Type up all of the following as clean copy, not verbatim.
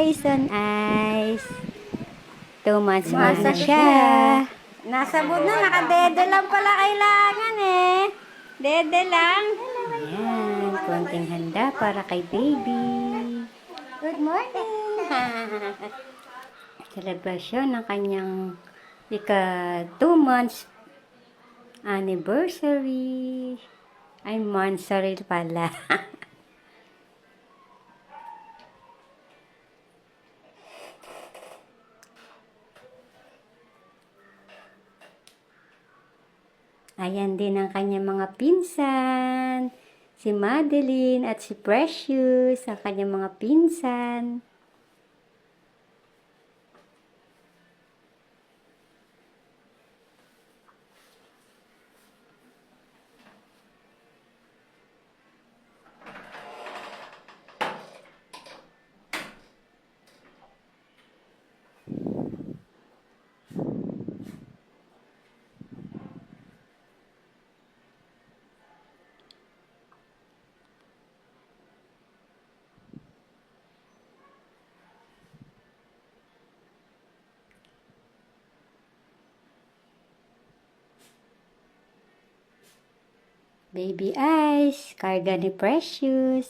Jason Ice. 2 months old Masa na siya. Nasabot na, nakadede lang pala kailangan eh. Dede lang. Ayan, konting handa para kay baby. Good morning. Celebration ng kanyang ika 2 months anniversary. Ay, monthsary pala. Ayan din ang kanyang mga pinsan. Si Madeline at si Precious, ang kanyang mga pinsan. Baby Ice, karga ni Precious.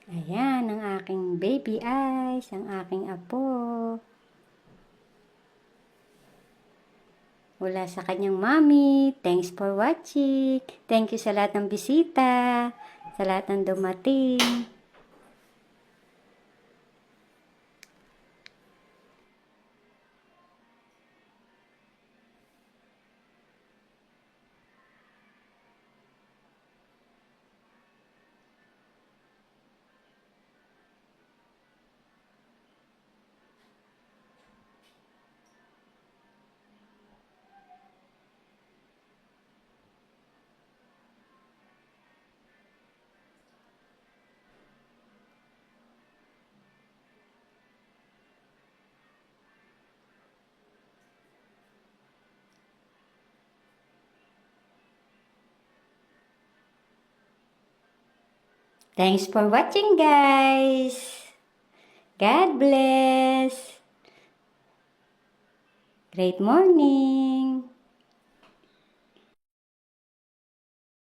Ayan, ang aking baby Ice, ang aking apo. Mula sa kanyang mommy, thanks for watching. Thank you sa lahat ng bisita, sa lahat ng dumating. Thanks for watching, guys. God bless. Great morning.